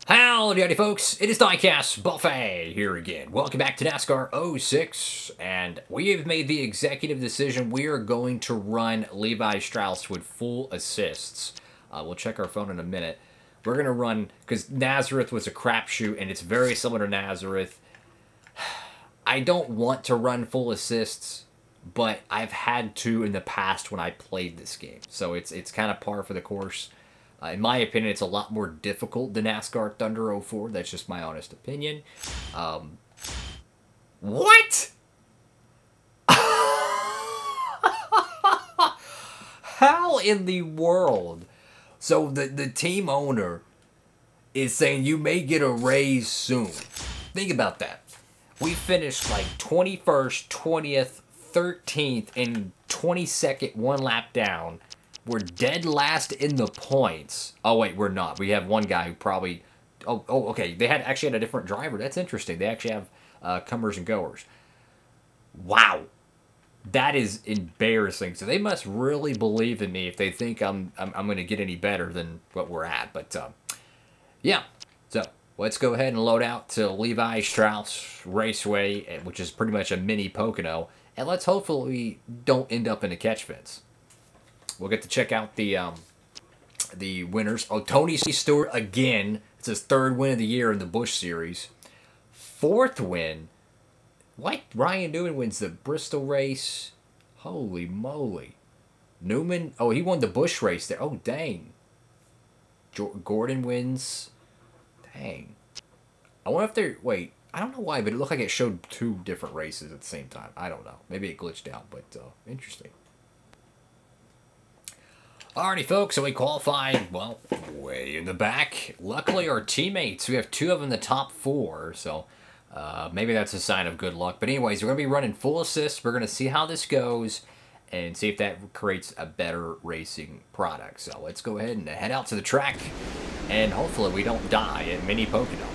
Howdy folks, it is Diecast Buffet here again. Welcome back to NASCAR 06, and we have made the executive decision we are going to run Levi Strauss with full assists. We'll check our phone in a minute. We're going to run, because Nazareth was a crapshoot, and it's very similar to Nazareth. I don't want to run full assists, but I've had to in the past when I played this game. So it's kind of par for the course. In my opinion, it's a lot more difficult than NASCAR Thunder 04. That's just my honest opinion. What? How in the world? So the team owner is saying you may get a raise soon. Think about that. We finished like 21st, 20th, 13th, and 22nd, one lap down. We're dead last in the points. Oh, wait, we're not. We have one guy who probably... Oh, okay. They actually had a different driver. That's interesting. They actually have comers and goers. Wow. That is embarrassing. So they must really believe in me if they think I'm going to get any better than what we're at. But, yeah. So, let's go ahead and load out to Levi Strauss Raceway, which is pretty much a mini Pocono. And let's hopefully don't end up in a catch fence. We'll get to check out the winners. Oh, Tony Stewart again. It's his third win of the year in the Busch Series. Fourth win. What? Ryan Newman wins the Bristol race. Holy moly. Newman. Oh, he won the Busch race there. Oh, dang. Gordon wins. Dang. I wonder if they're... Wait. I don't know why, but it looked like it showed two different races at the same time. I don't know. Maybe it glitched out, but interesting. Alrighty, folks, so we qualified, well, way in the back. Luckily, our teammates, we have two of them in the top four, so maybe that's a sign of good luck. But anyways, we're going to be running full assists. We're going to see how this goes and see if that creates a better racing product. So let's go ahead and head out to the track, and hopefully we don't die at Mini Pocono.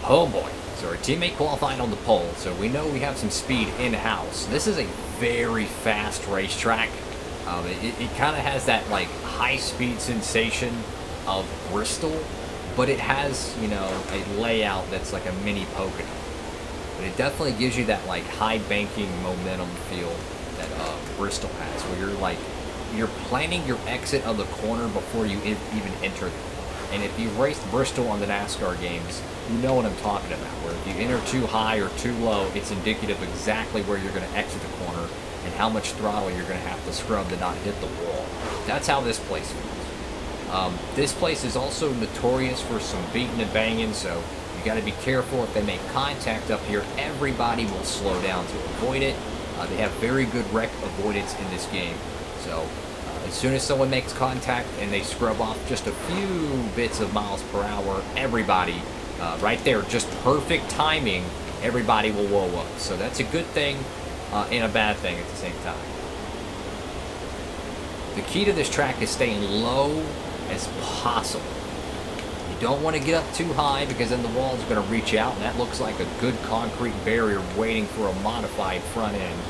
Oh boy. So our teammate qualified on the pole, so we know we have some speed in-house. This is a very fast racetrack. It kind of has that like high-speed sensation of Bristol, but it has, you know, a layout that's like a mini Pocono. But it definitely gives you that like high banking momentum feel that Bristol has, where you're planning your exit of the corner before you even enter the corner. And if you've raced Bristol on the NASCAR games, you know what I'm talking about, where if you enter too high or too low, it's indicative exactly where you're going to exit the corner and how much throttle you're going to have to scrub to not hit the wall. That's how this place feels. This place is also notorious for some beating and banging, so you got to be careful. If they make contact up here, everybody will slow down to avoid it. They have very good wreck avoidance in this game, so as soon as someone makes contact and they scrub off just a few bits of miles per hour, everybody, right there, just perfect timing, everybody will whoa up. So that's a good thing and a bad thing at the same time. The key to this track is staying low as possible. You don't want to get up too high because then the wall is going to reach out, and that looks like a good concrete barrier waiting for a modified front end.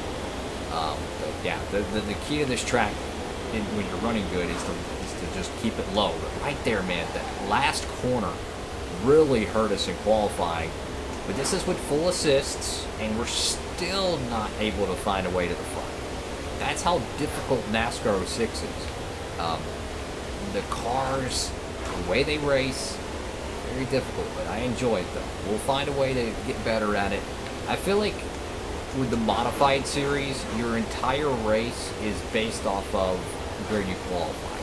But yeah, the key to this track when you're running good is to just keep it low. But right there, man, that last corner really hurt us in qualifying. But this is with full assists, and we're still not able to find a way to the front. That's how difficult NASCAR 06 is. The cars, the way they race, very difficult, but I enjoy it though. We'll find a way to get better at it. I feel like with the modified series, your entire race is based off of where you qualify.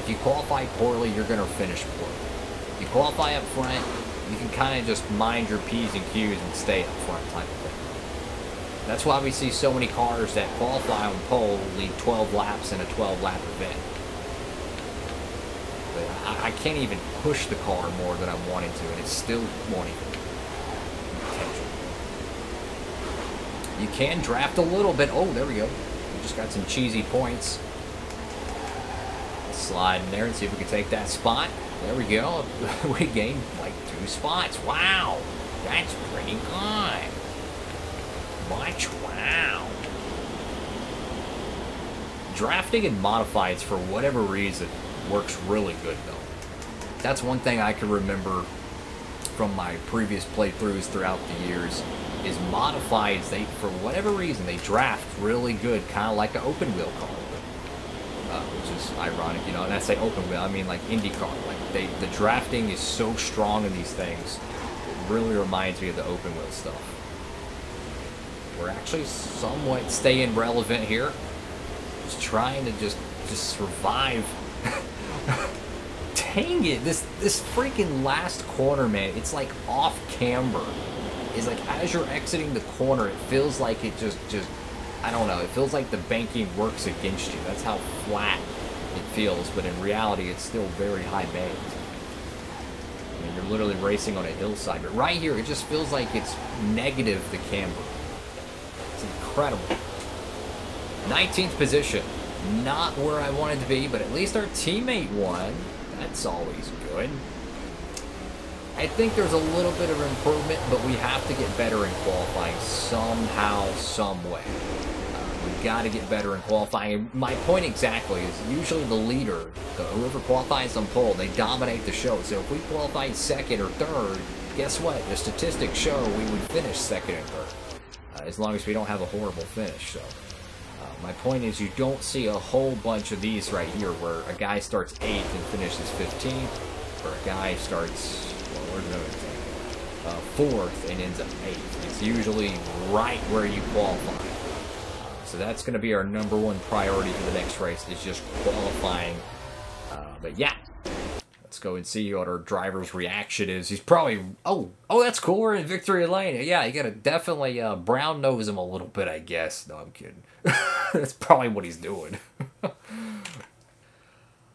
If you qualify poorly, you're going to finish poorly. If you qualify up front, you can kind of just mind your P's and Q's and stay up front type of thing. That's why we see so many cars that qualify on pole lead 12 laps in a 12-lap event. But I can't even push the car more than I'm wanting to, and it's still wanting potential. You can draft a little bit. Oh, there we go. We just got some cheesy points. Let's slide in there and see if we can take that spot. There we go. We gained like 2 spots. Wow. That's pretty good. Wow. Drafting and modifieds, for whatever reason, works really good, though. That's one thing I can remember from my previous playthroughs throughout the years is modifieds. They, for whatever reason, they draft really good, kind of like an open wheel car, which is ironic, you know. And I say open wheel, I mean like IndyCar. Like the drafting is so strong in these things. It really reminds me of the open wheel stuff. We're actually somewhat staying relevant here. Just trying to just survive. Dang it, this freaking last corner, man, it's like off camber. It's like as you're exiting the corner, it feels like it just I don't know, it feels like the banking works against you. That's how flat it feels, but in reality it's still very high banked. I mean, you're literally racing on a hillside, but right here it just feels like it's negative the camber. It's incredible. 19th position. Not where I wanted to be, but at least our teammate won. That's always good. I think there's a little bit of improvement, but we have to get better in qualifying somehow, some way. We've got to get better in qualifying. And my point exactly is usually the leader, whoever qualifies on pole, they dominate the show. So if we qualify second or third, guess what? The statistics show we would finish second and third, as long as we don't have a horrible finish. So. My point is you don't see a whole bunch of these right here where a guy starts 8th and finishes 15th, or a guy starts, well, where's another example? 4th and ends up 8th. It's usually right where you qualify. So that's going to be our #1 priority for the next race, is just qualifying. But yeah, let's go and see what our driver's reaction is. He's probably, oh, that's cool. We're in victory lane. Yeah, you got to definitely brown nose him a little bit, I guess. No, I'm kidding. That's probably what he's doing.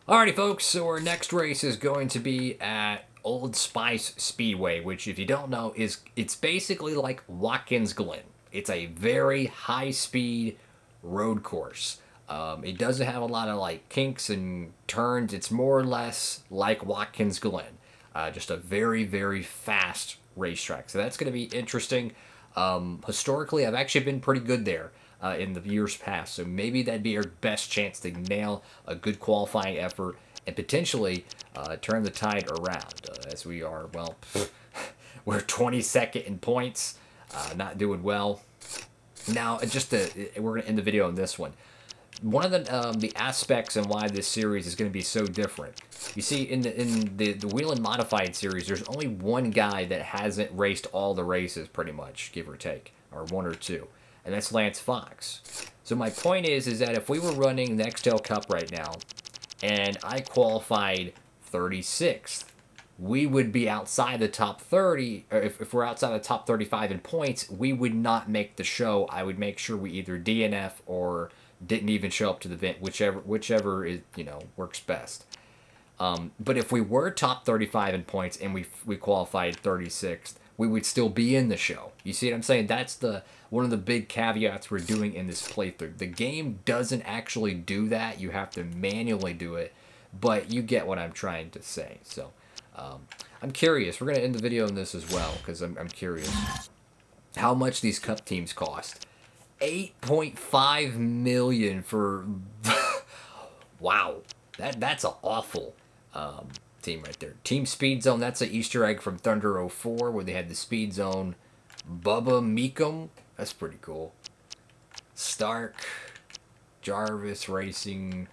Alrighty, folks. So our next race is going to be at Old Spice Speedway, which, if you don't know, it's basically like Watkins Glen. It's a very high-speed road course. It doesn't have a lot of like kinks and turns. It's more or less like Watkins Glen, just a very, very fast racetrack. So that's going to be interesting. Historically, I've actually been pretty good there in the years past. So maybe that'd be our best chance to nail a good qualifying effort and potentially turn the tide around, as we are, well, we're 22nd in points, not doing well. Now, we're going to end the video on this one. One of the aspects and why this series is going to be so different. You see, in the Whelen Modified series, there's only one guy that hasn't raced all the races, pretty much, give or take, or one or two, and that's Lance Fox. So my point is that if we were running the Nextel Cup right now, and I qualified 36th, we would be outside the top 30, or if we're outside the top 35 in points, we would not make the show. I would make sure we either DNF or didn't even show up to the event, whichever is, you know, works best. But if we were top 35 in points and we qualified 36th, we would still be in the show. You see what I'm saying? That's one of the big caveats we're doing in this playthrough. The game doesn't actually do that. You have to manually do it, but you get what I'm trying to say. So I'm curious. We're going to end the video on this as well, because I'm curious how much these cup teams cost. 8.5 million for wow, that's an awful team right there. Team Speed Zone, that's an Easter egg from Thunder 04 where they had the Speed Zone. Bubba Meekum, that's pretty cool. Stark, Jarvis Racing,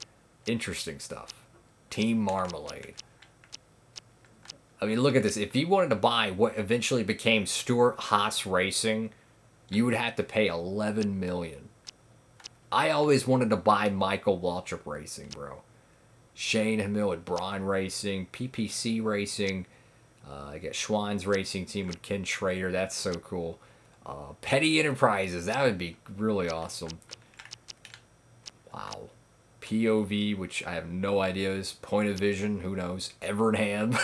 interesting stuff. Team Marmalade. I mean, look at this. If you wanted to buy what eventually became Stuart Haas Racing, you would have to pay $11 million. I always wanted to buy Michael Waltrip Racing, bro. Shane Hamill at Braun Racing, PPC Racing. I got Schwann's Racing Team with Ken Schrader. That's so cool. Petty Enterprises. That would be really awesome. Wow. POV, which I have no idea is. Point of Vision. Who knows? Evernham.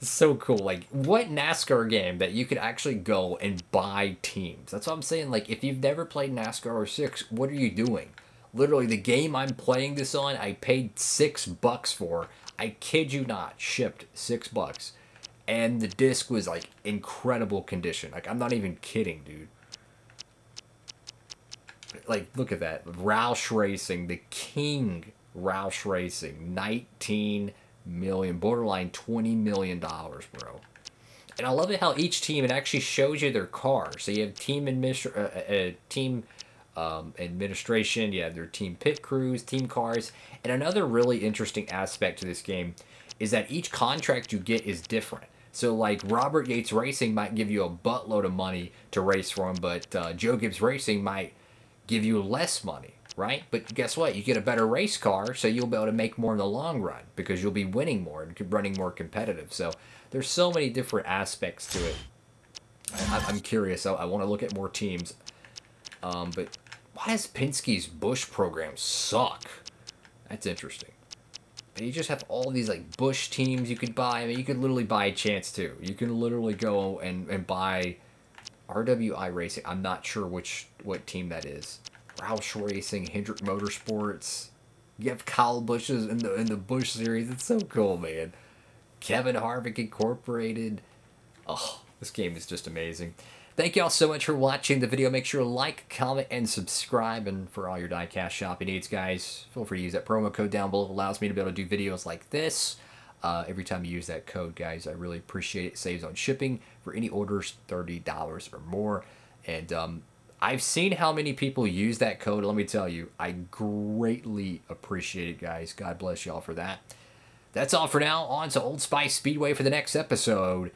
So cool. Like, what NASCAR game that you could actually go and buy teams? That's what I'm saying. Like, if you've never played NASCAR 06, what are you doing? Literally, the game I'm playing this on, I paid $6 for. I kid you not, shipped $6. And the disc was, like, incredible condition. Like, I'm not even kidding, dude. Like, look at that. Roush Racing, the King Roush Racing, 19 million, borderline $20 million, bro. And I love it how each team, it actually shows you their car. So you have team administration, you have their team pit crews, team cars. And another really interesting aspect to this game is that each contract you get is different. So like Robert Yates Racing might give you a buttload of money to race for him, but Joe Gibbs Racing might give you less money, right? But guess what? You get a better race car, so you'll be able to make more in the long run because you'll be winning more and running more competitive. So there's so many different aspects to it. I'm curious. I want to look at more teams. But why does Penske's Busch program suck? That's interesting. And you just have all these like Busch teams you could buy. I mean, you could literally buy a chance too. You can literally go and buy RWI Racing. I'm not sure what team that is. Roush Racing, Hendrick Motorsports. You have Kyle Busch's in the Busch series. It's so cool, man. Kevin Harvick Incorporated. Oh, this game is just amazing. Thank you all so much for watching the video. Make sure to like, comment, and subscribe. And for all your diecast shopping needs, guys, feel free to use that promo code down below. It allows me to be able to do videos like this. Every time you use that code, guys, I really appreciate it. It saves on shipping for any orders $30 or more. And I've seen how many people use that code. Let me tell you, I greatly appreciate it, guys. God bless y'all for that. That's all for now. On to Old Spice Speedway for the next episode.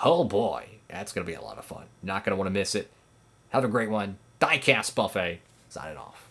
Oh boy, that's going to be a lot of fun. Not going to want to miss it. Have a great one. Diecast Buffet, signing off.